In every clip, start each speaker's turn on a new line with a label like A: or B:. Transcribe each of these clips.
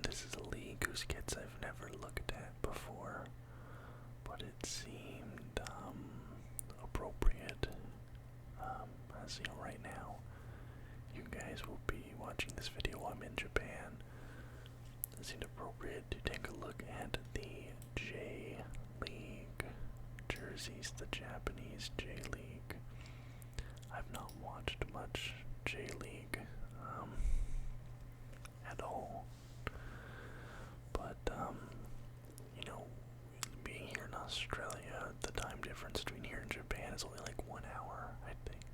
A: this is a league whose kits I've never looked at before, but it seemed appropriate. As you know, right now, you guys will be watching this video while I'm in Japan. It seemed appropriate to take a look at the J League jerseys, the Japanese J League. I've not watched much J League at all, but you know, being here in Australia, the time difference between here and Japan is only like 1 hour, I think.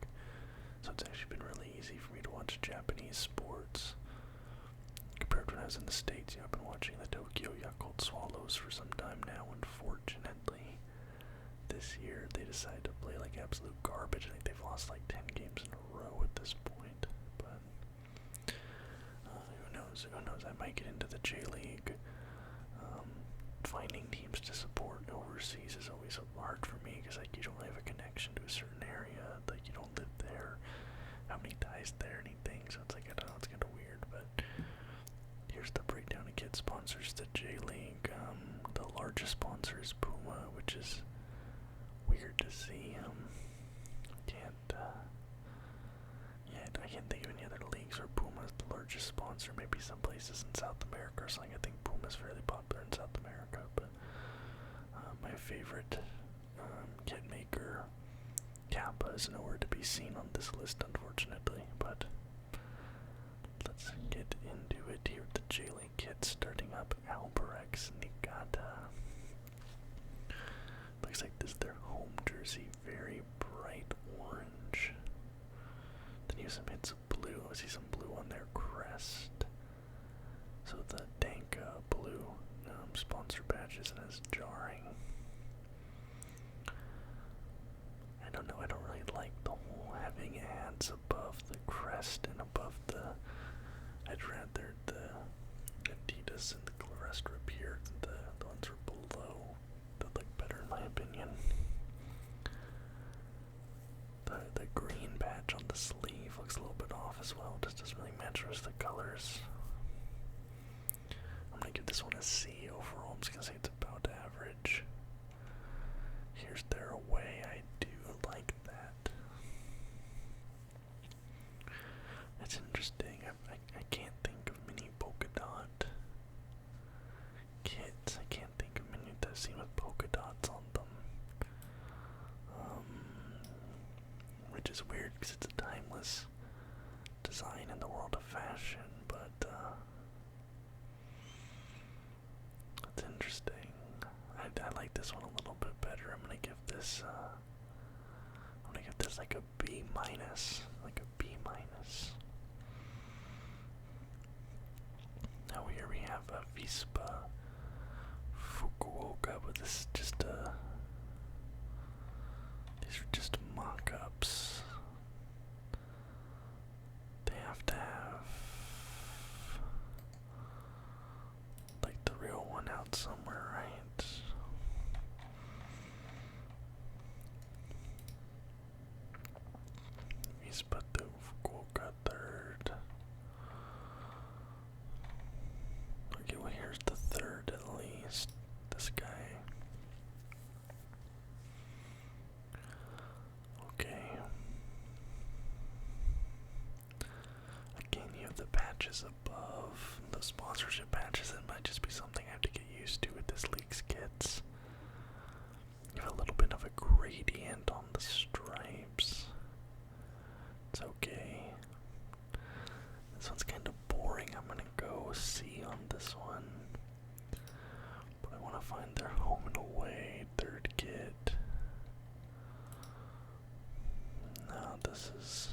A: So it's actually been really easy for me to watch Japanese sports compared to when I was in the States. You know, I've been watching the Tokyo Yakult Swallows for some time now. Unfortunately, this year they decided to play like absolute garbage. I think they've lost like 10 games in a row at this point. But who knows? Who knows? I might get into the J League. Finding teams to support overseas is always hard for me because like you don't really have a connection to a certain area. Like you don't live there, have any ties there, anything. So it's like I don't know. It's kind of weird. But here's the breakdown of kit sponsors. The J League. The largest sponsor is Puma, which is weird to see. I can't think of any other leagues where Puma is the largest sponsor. Maybe some places in South America or something. I think Puma is fairly popular in South America, but my favorite kit maker, Kappa, is nowhere to be seen on this list, unfortunately. But let's get into it here with the J League kit. Starting up, Albirex Niigata. Looks like this is their home jersey, very bright orange. Then you have some hints of blue. I see some blue on their crest. So the Danka blue sponsor badge isn't as jarring. I don't know, I don't really like the whole having ads above the crest and above the... I'd rather the Adidas and the crest were up here than the ones were below. That look better in my opinion. The green patch on the sleeve looks a little bit off as well. Just doesn't really match with the colors. I'm gonna give this one a C overall. I'm just gonna say it's about average. Here's their away. I do like that. That's interesting. I can't think of many polka dot kits. I can't think of many that I've seen with polka dots on them. Which is weird because it's a timeless design in the world of fashion, but it's interesting. I like this one a little bit better. I'm gonna give this like a B minus, Now here we have a Vispa Fukuoka, but this is just these are just mock-ups. They have to have like the real one out somewhere, right? He's put the Fukuoka third. Okay, well here's the third at least. This guy. Okay. Again, you have the patches above, the sponsorship patches. That might just be something I have to get used to with this league's kits. You have a little bit of a gradient on the stripes. It's okay. This one's kind of boring. I'm gonna go C on this one. But I want to find their home and away third kit. No, this is...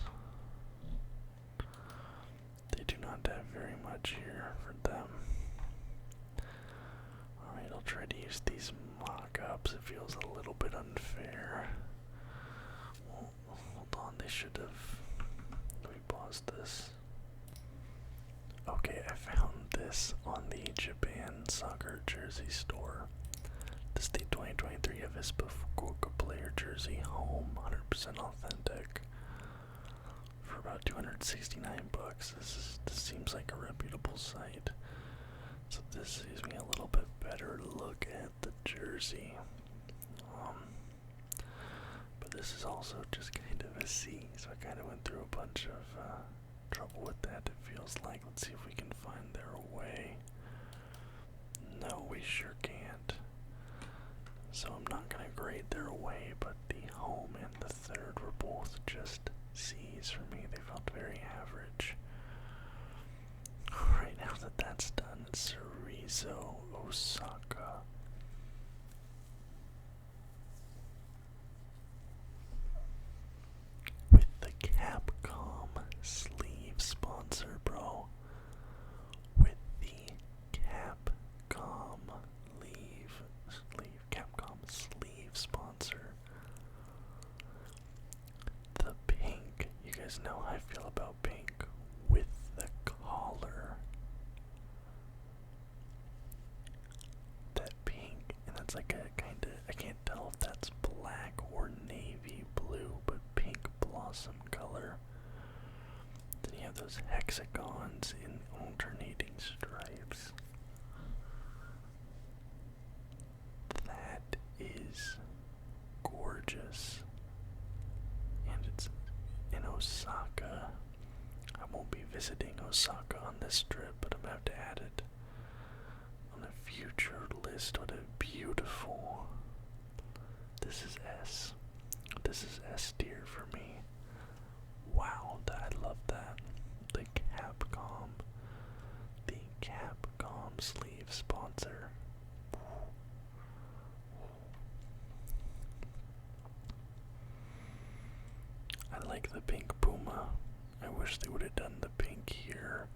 A: They do not have very much here for them. Alright, I'll try to use these mock-ups. It feels a little bit unfair. Well, hold on, they should have... Let me pause this. Okay, I found this on the Japan soccer jersey store. This is the 2023 Avispa Fukuoka player jersey, home, 100% authentic, for about $269. This seems like a reputable site. this gives me a little bit better look at the jersey. But this is also just kind of a C, so I kind of went through a bunch of trouble with that, it feels like. Let's see if we can find their away. No, we sure can't. So I'm not going to grade their away, but the home and the third were both just C's for me. They felt very average. Alright, now that that's done, Cerezo, Osaka. With the Capcom sleeve sponsor, bro. With the Capcom Capcom sleeve sponsor. The pink. You guys know how I feel about pink. With the collar. That pink, and that's like a kinda, I can't tell if that's black or navy blue, but pink blossom color. Then you have those hexagons in alternating stripes. That is gorgeous. And it's in Osaka. I won't be visiting Osaka on this trip, but I'm about to add it on a future list. What a beautiful. This is S. This is S tier for me. Wow, I love that. The Capcom. The Capcom sleeve sponsor. I like the pink Puma. I wish they would have done the pink here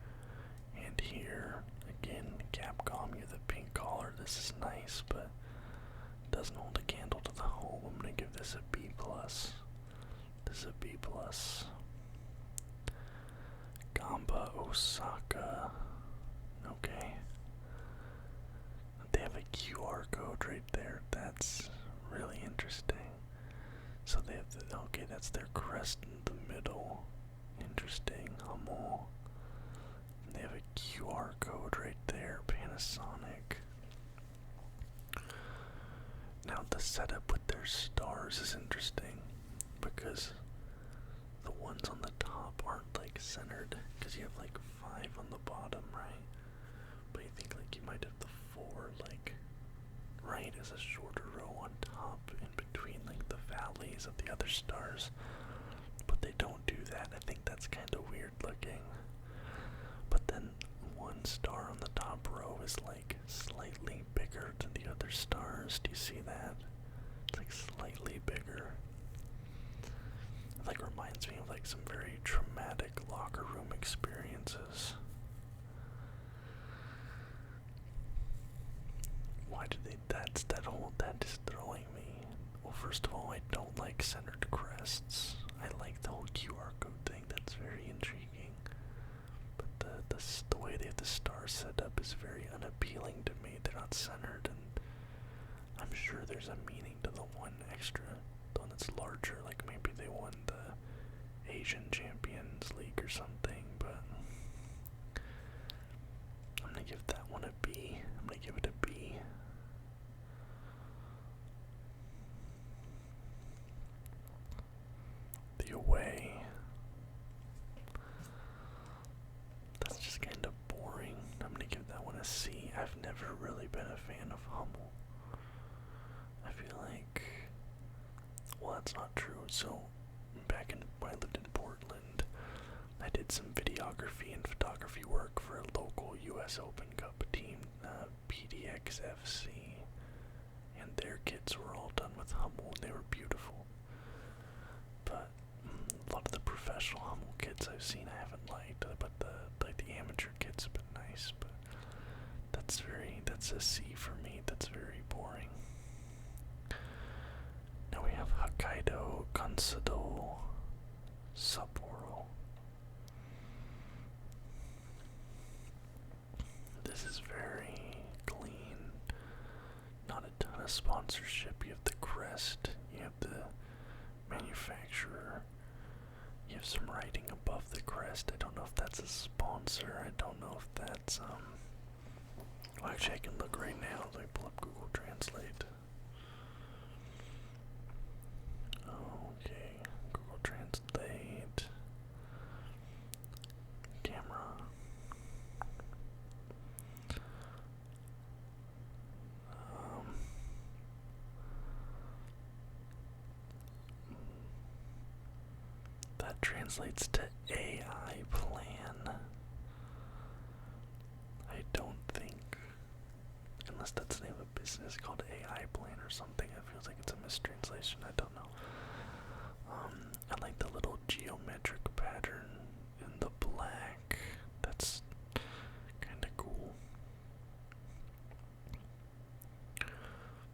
A: and here. Again, Capcom, you're the pink collar. This is nice, but doesn't hold a candle to the home. I'm gonna give this a B+. This is a B+. Gamba, Osaka. Okay. They have a QR code right there. That's really interesting. So they have the, okay, that's their crest in the middle. Interesting. Hummel. And they have a QR code right there. Panasonic. Now the setup with their stars is interesting because the ones on the top aren't like centered because you have like 5 on the bottom, right? But you think like you might have the 4 like right as a shorter row on top in between like the valleys of the other stars. But they don't do that. I think that's kind of weird looking. But then one star on the top row is like slightly bigger than the other stars. Do you see that? It's like slightly bigger. It like reminds me of like some very traumatic locker room experiences. Why did they, that is throwing me. Well, first of all, I don't like centered crests. I like the whole QR code thing, that's very intriguing. But the way they have the stars set up is very unappealing to me. They're not centered, and I'm sure there's a meaning to the one extra, the one that's larger, like maybe they won the Asian Champions League or something, but I'm gonna give that one a B. I'm gonna give it a B. The away. That's just kind of boring. I'm gonna give that one a C. I've never really been a fan of Hummel. I feel like, well, that's not true. So, back when I lived in Portland, I did some videography and photography work for a local U.S. Open Cup team, PDX FC, and their kits were all done with Hummel, and they were beautiful. But a lot of the professional Hummel kits I've seen I haven't liked, but the amateur kits have been nice. But that's a C for me. That's very boring. Now we have Hokkaido, Consadole, Sapporo. This is very clean. Not a ton of sponsorship. You have the crest, you have the manufacturer, you have some writing above the crest. I don't know if that's a sponsor. I don't know if that's Well, actually, I can look right now as I pull up Google Translate. Okay, Google Translate. Camera. That translates to AI plan. I don't think, unless that's the name of a business called AI plan or something. It feels like it's a mistranslation. I don't know. I like the little geometric pattern in the black. That's kind of cool.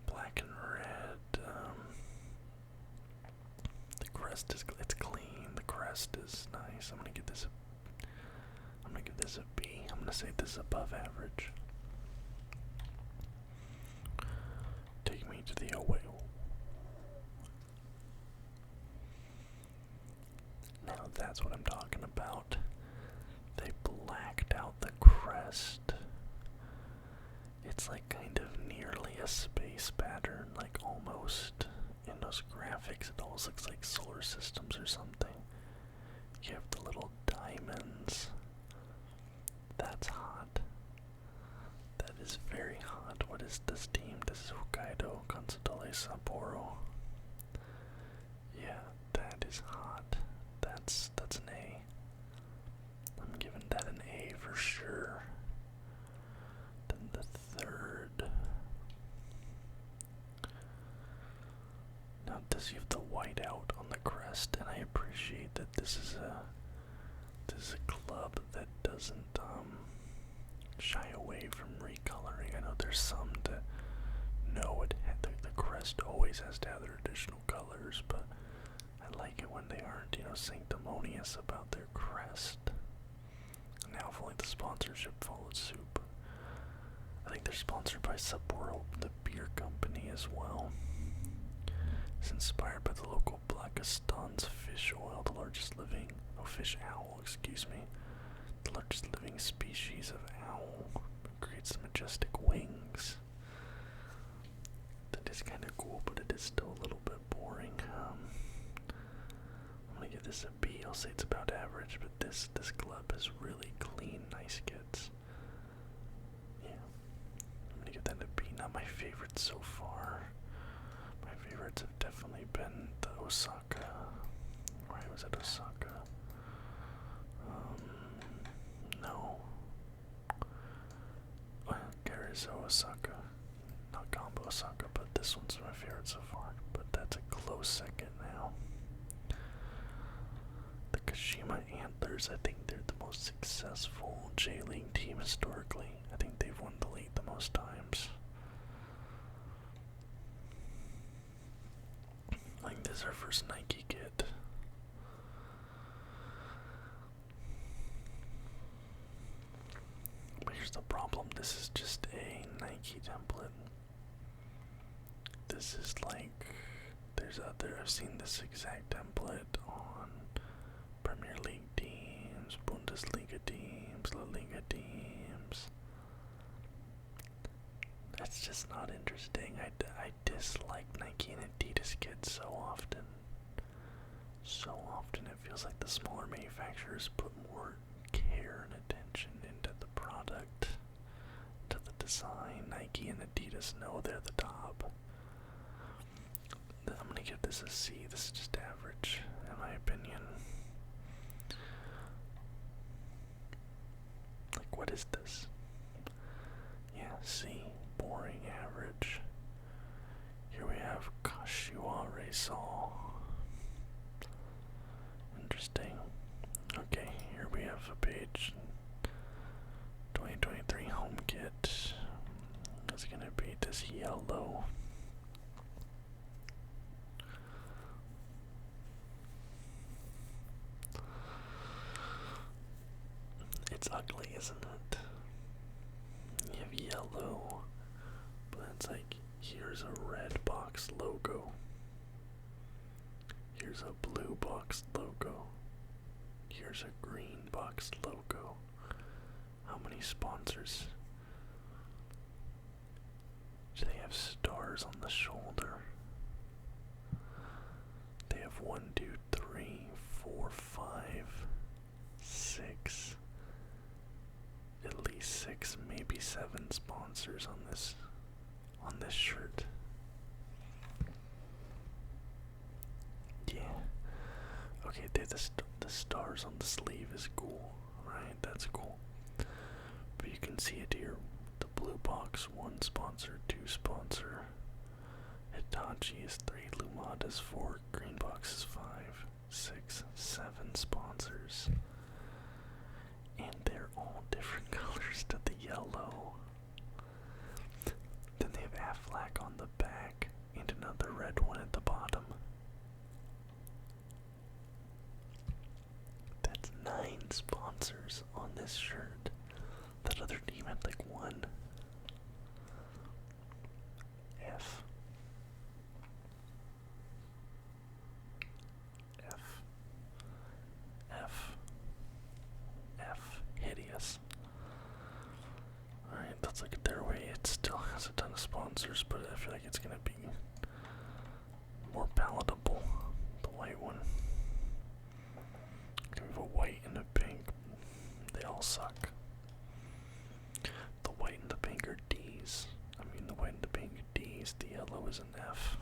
A: Black and red. The crest is it's clean. The crest is nice. I'm gonna give this a B. I'm gonna say this is above average. Take me to the away. Now that's what I'm talking about. They blacked out the crest. It's like kind of nearly a space pattern, like almost. In those graphics, it almost looks like solar systems or something. You have the little diamonds. That's hot. That is very hot. What is this team? This is Hokkaido, Consadole, Sapporo. Yeah, that is hot. That's an A. I'm giving that an A for sure. Then the third. Now does you have the white out on the crest, and I appreciate that this is a club that doesn't shy away from recoloring. I know there's some that know the crest always has to have their additional colors, but I like it when they aren't, sanctimonious about their crest. Now hopefully the sponsorship follows suit. I think they're sponsored by Sapporo, the beer company, as well. It's inspired by the local Blackastan's fish oil, the largest fish owl, the largest living species of owl. It creates majestic wings. That is kind of cool, but it is still a little bit boring. I'm gonna give this a B. I'll say it's about average, but this club has really clean, nice kits. Yeah, I'm gonna give that a B. Not my favorite so far. My favorites have definitely been the Osaka. Why was it Osaka? No. Cerezo Osaka. Not Gamba Osaka, but this one's my favorite so far. But that's a close second now. The Kashima Antlers, I think they're the most successful J-League team historically. I think they've won the league the most times. I think this is our first Nike kit. But here's the problem, this is just a Nike template. This is like, I've seen this exact template on Premier League teams, Bundesliga teams, La Liga teams. That's just not interesting. I dislike Nike and Adidas kits so often. So often it feels like the smaller manufacturers put more care and attention into the product, to the design. Nike and Adidas know they're the top. I'm gonna give this a C. This is just average, in my opinion. Like, what is this? Yeah, C. Boring, average. Here we have Kashiwa Vissel. Interesting. Okay, here we have a page. 2023 home kit. It's gonna be this yellow. It's ugly, isn't it? You have yellow, but it's like, here's a red box logo. Here's a blue box logo. Here's a green box logo. How many sponsors? stars on the shoulder. They have 1, 2, 3, 4, 5, 6, at least 6, maybe 7 sponsors on this shirt. Yeah. Okay, the stars on the sleeve is cool, right? That's cool. But you can see it here. The blue box, 1 sponsor, 2 sponsor. Hitachi is 3, Lumada is 4, green box is 5, 6, 7 sponsors. And they're all different colors to the yellow. Then they have Aflac on the back and another red one at the bottom. That's 9 sponsors on this shirt. That other team had like 1. F. Hideous. Alright, let's look at their way. It still has a ton of sponsors, but I feel like it's gonna be more palatable. The white one. We have a white and a pink. They all suck. The white and the pink are D's. The white and the pink are D's. The yellow is an F.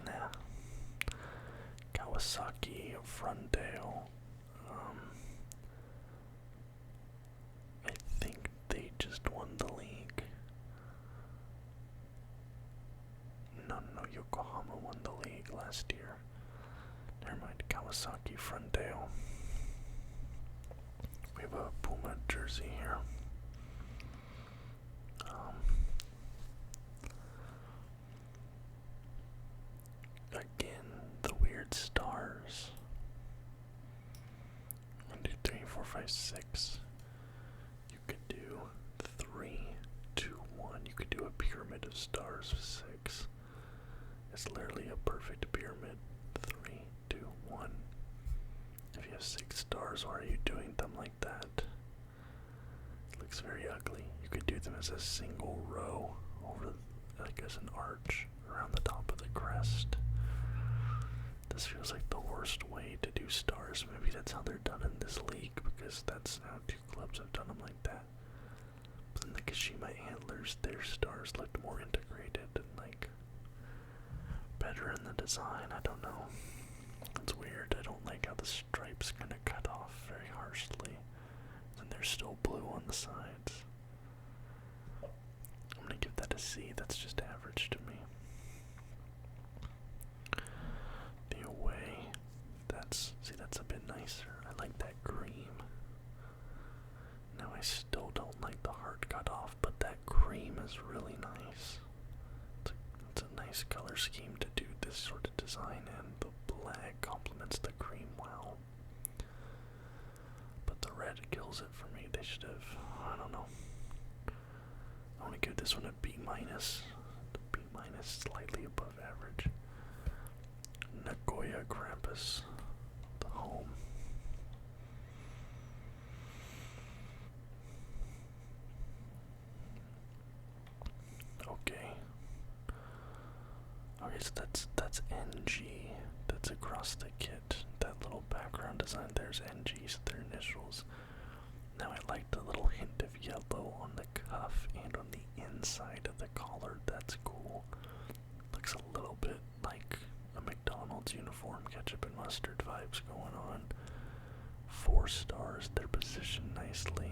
A: Nah. Kawasaki Frontale. I think they just won the league. No, Yokohama won the league last year. Never mind, Kawasaki Frontale. We have a Puma jersey here. Again, the weird stars. 1, 2, 3, 4, 5, 6. You could do 3, 2, 1. You could do a pyramid of stars with 6. It's literally a perfect pyramid. 3, 2, 1. If you have 6 stars, why are you doing them like that? It looks very ugly. You could do them as a single row over, like as an arch around the top of the crest. This feels like the worst way to do stars. Maybe that's how they're done in this league, because that's how 2 clubs have done them like that. But in the Kashima Antlers, their stars looked more integrated and like better in the design. I don't know. It's weird. I don't like how the stripes kind of cut off very harshly, and they're still blue on the sides. I'm gonna give that a C. That's just average to me. The away, that's a bit nicer. I like that cream. Now I still don't like the heart cut off, but that cream is really nice. It's a nice color scheme to do this sort of design, and the black complements the cream well. But the red kills it for me. They should have, I don't know. I want to give this one a B minus. B minus, slightly above average. Nagoya Grampus, the home. Okay, so that's NG. That's across the kit. That little background design there's NG, so their initials. Now I like the little hint of yellow on the cuff and on the inside of the collar. That's cool. Looks a little bit like a McDonald's uniform, ketchup and mustard vibes going on. 4 stars, they're positioned nicely.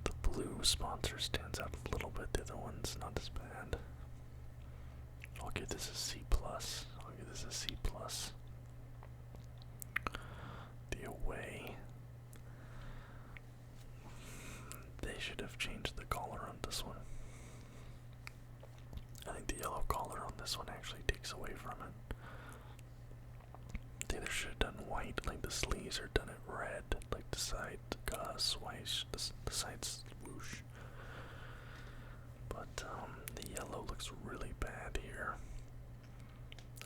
A: The blue sponsor stands out a little bit, the other one's not as bad. I'll give this a C+. The away. They should have changed the collar on this one. I think the yellow collar on this one actually takes away from it. They either should have done white, like the sleeves, or done it red, like the side swish, the side swoosh. But the yellow looks really bad here.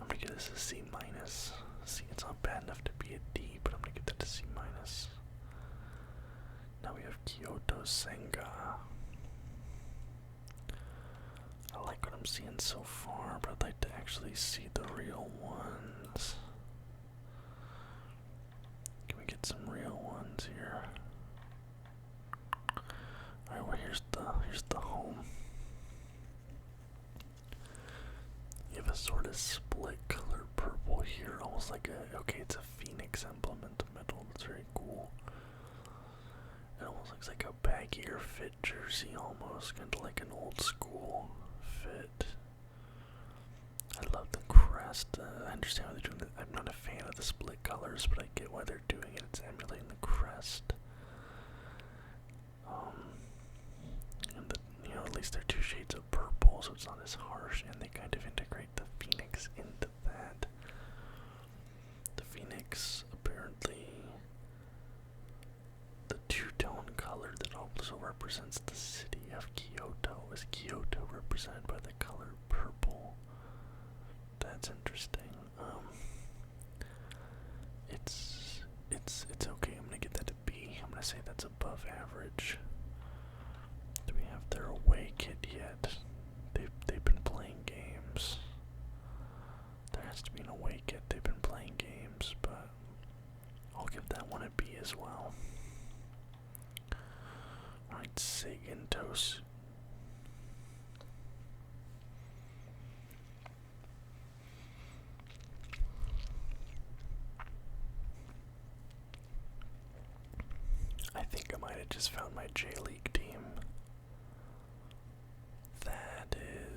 A: I'm gonna give this a C minus. See, it's not bad enough to be a D, but I'm gonna give that a C minus. Now we have Kyoto Sanga. I I'm seeing so far, but I'd like to actually see the real ones. Can we get some real ones here? Alright, well here's the home. You have a sort of split color purple here, almost like okay, it's a phoenix emblem in the middle. That's very cool. It almost looks like a baggier fit jersey, almost kind of like an old school fit. I love the crest. I understand why they're doing it. I'm not a fan of the split colors, but I get why they're doing it. It's emulating the crest. And at least they're two shades of purple, so it's not as harsh, and they kind of integrate the phoenix into that. The phoenix, apparently, the two-tone color that also represents the city of Kyoto, is Kyoto represented by the color purple. That's interesting. It's okay. I'm gonna get that to B. I'm gonna say that's above average. Do we have their away kit yet? They've been playing games. There has to be an away kit. They've been playing games, but I'll give that one a B as well. Alright, Sagan Tosu. I think I might have just found my J-League team. That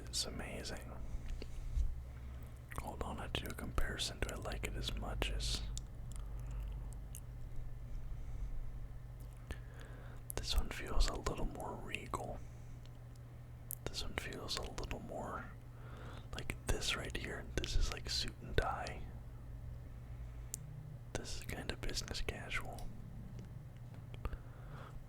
A: is amazing. Hold on, I have to do a comparison. Do I like it as much as... This one feels a little more regal. This one feels a little more like this right here. This is like suit and tie. This is kind of business casual.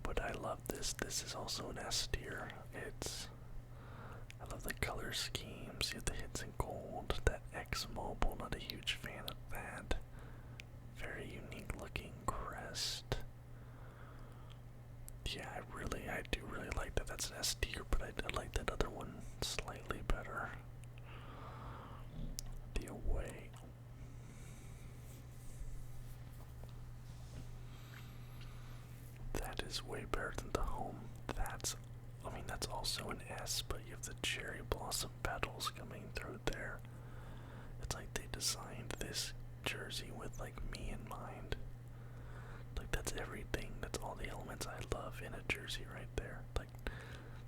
A: But I love this. This is also an S tier. I love the color schemes. You have the hits in gold. That X Mobile, not a huge fan of that. Very unique looking crest. Yeah, I do really like that. That's an S tier, but I like that other one slightly better. The away. That is way better than the home. That's also an S, but you have the cherry blossom petals coming through there. It's like they designed this jersey with like me in mind. Like that's everything. That's all the elements I love in a jersey right there. Like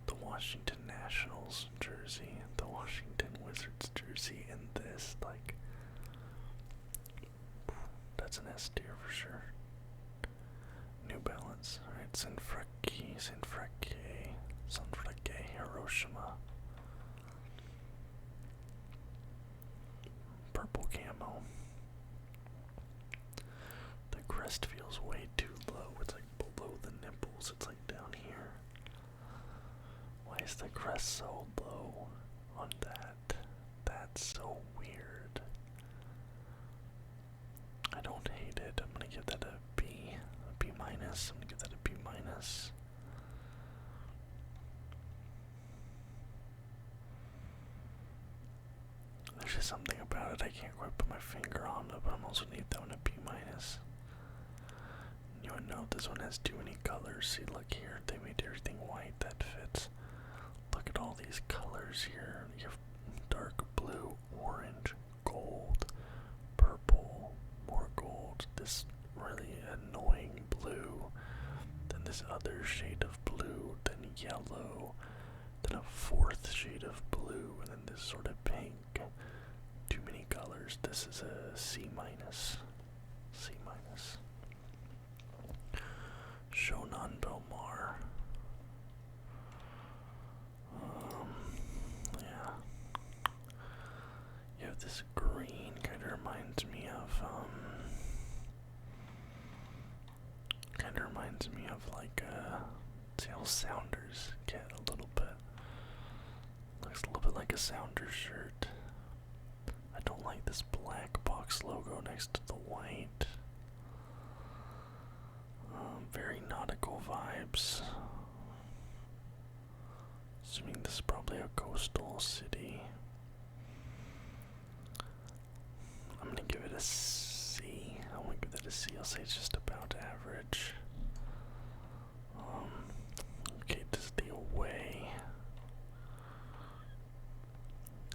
A: the Washington Nationals jersey, the Washington Wizards jersey, and this, like, that's an S tier for sure. New Balance, alright, Sanfrecce Hiroshima. Purple camo. The crest feels way too low. It's like below the nipples. It's like down here. Why is the crest so low on that? That's so weird. I don't hate it. I'm gonna give that a B. A B minus. I'm gonna give that a B minus. There's just something about it I can't quite put my finger on it, but I'm also gonna give that one a B minus. You would note this one has too many colors. See, look here, they made everything white. That fits. Look at all these colors here. You have dark blue, orange, gold, purple, more gold, this really annoying blue, then this other shade of blue, then yellow, then a fourth shade of blue, and then this sort of pink. Too many colors. This is a C minus. C minus. Shonan Bellmare. Yeah. You have this green, kind of reminds me of like Tail Sounders kit a little bit. Looks a little bit like a Sounders shirt. I don't like this black box logo next to the white. Very nautical vibes. assuming this is probably a coastal city. I'm gonna give it a C. I won't give that a C. I'll say it's just about average. Okay, this is the away.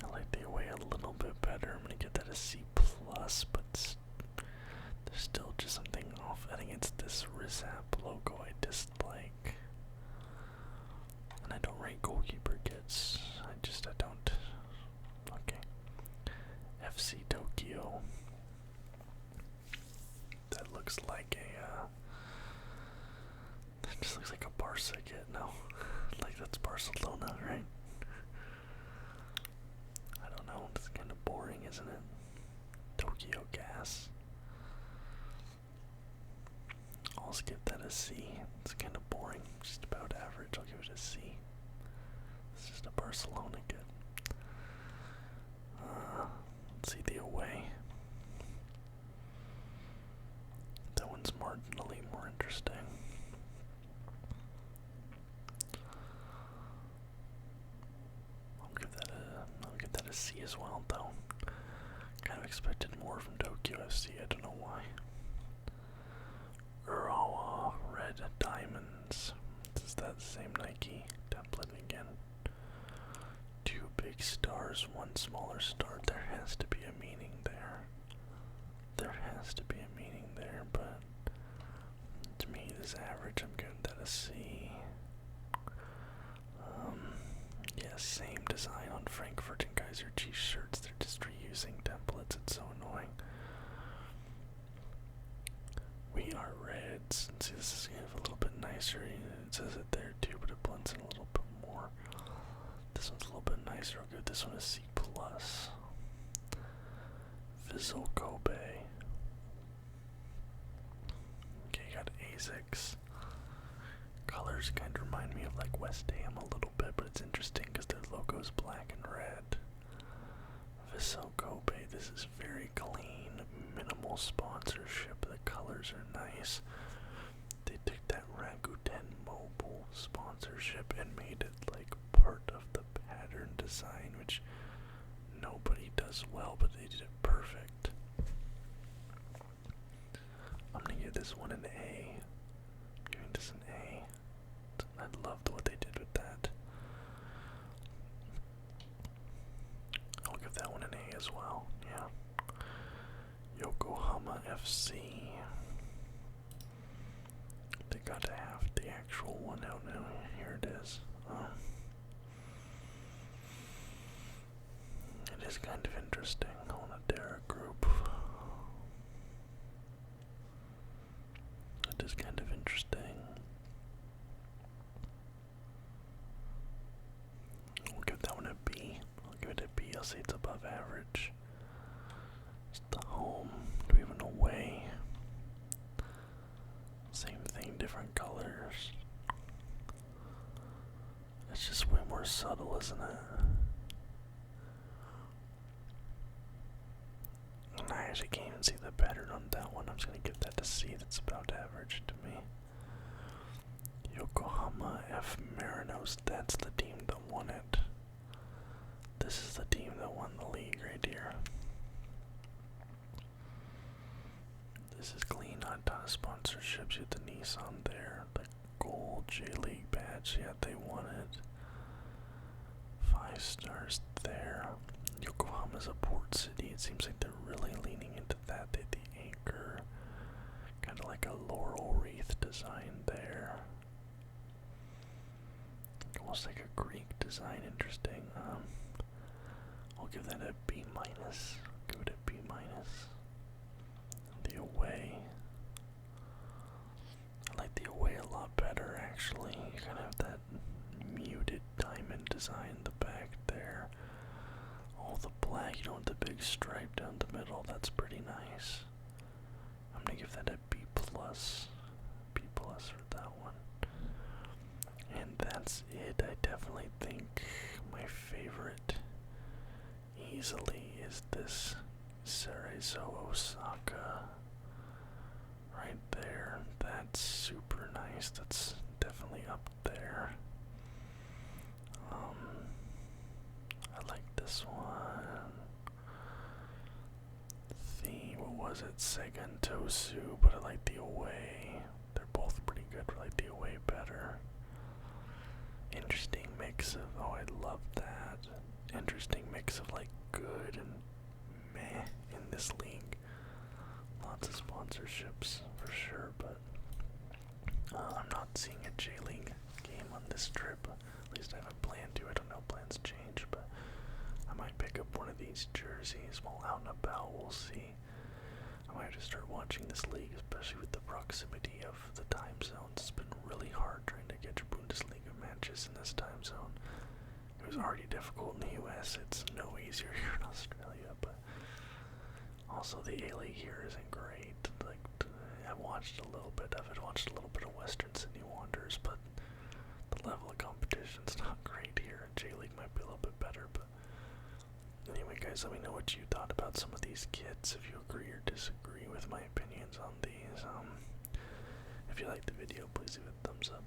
A: I like the away a little bit better. I'm gonna give that a C plus, but there's still just something off. I think it's this Rizap logo I dislike. And I don't rate goalkeeper kits. I don't. Okay. FC Tokyo. That looks like that just looks like a Barca kit. No. Like that's Barcelona, right? I don't know. It's kind of boring, isn't it? Tokyo Gas. I'll skip that a C. It's kind of boring. Just about average. I'll give it a C. It's just a Barcelona kit. Let's see the away. That one's marginally more interesting. I'll give that a C as well, though. Kind of expected more from Tokyo FC. I don't know why. Urawa Red Diamonds. Is that the same Nike template again? 2 big stars, 1 smaller star. There has to be a meaning there. There has to be a meaning there, but to me, this average, I'm giving that a C. Yeah, same design on Frankfurt and Kaiser Chiefs shirts. They're just reusing templates. It's so annoying. We are Reds. See, this is kind of a little bit nicer. It says it there too, but it blends in a little bit more. This one's a little bit nicer. I'll give this one a C plus. Vissel Kobe. Okay, you got ASICs. Colors kind of remind me of like West Ham a little bit, but it's interesting because their logo is black and red. Vissel Kobe. This is very clean, minimal sponsorship. The colors are nice. They took that Rakuten Mobile sponsorship and made it like part of the pattern design, which nobody does well, but they did it perfect. I'm gonna give this one an A. I'm giving this an A. I loved what they did with that. I'll give that one an A as well, yeah. Yokohama FC. They got to have the actual one out now. Here it is. It is kind of interesting on a Dara group. It is kind of interesting. I'll give that one a B. I'll give it a B. I'll say it's above average. It's the home. Do we have an away? Same thing, different colors. It's just way more subtle, isn't it? And I actually can't even see the pattern on that one. I'm just gonna give that a C. That's about average to me. Yokohama F Marinos. That's the team that won it. This is the team that won the league right here. This is clean, not a ton of sponsorships. You have the Nissan there, the gold J-League badge. Yeah, they won it. 5 stars there. Yokohama's a port city. It seems like they're really leaning into that. They had the anchor, kind of like a laurel wreath design there. Almost like a Greek design. Interesting. I'll give that a B minus. Give it a B minus. The away. I like the away a lot better, actually. You kind of have that muted diamond design in the back there. All the black, you know, with the big stripe down the middle. That's pretty nice. I'm gonna give that a B plus. B plus for that one. And that's it. I definitely think my favorite easily is this Cerezo Osaka right there. That's super nice. That's definitely up there. was it Sagan Tosu, but I like the away. They're both pretty good, but I like the away better. Interesting mix of, oh, I love that. Interesting mix of like good and meh in this league. Lots of sponsorships for sure, but I'm not seeing a J-League game on this trip. At least I haven't planned to. I don't know, plans change, but I might pick up one of these jerseys while out and about. We'll see. I might just start watching this league, especially with the proximity of the time zones. It's been really hard trying to get Bundesliga matches in this time zone. It was already difficult in the US. It's no easier here in Australia, but also the A-League here isn't great. Like, I watched a little bit of it, watched a little bit of Western Sydney Wanderers, but the level of competition's not great here. J-League might be a little bit better, but anyway, guys, let me know what you thought about some of these kits, if you agree or disagree with my opinions on these. If you liked the video, please leave it a thumbs up.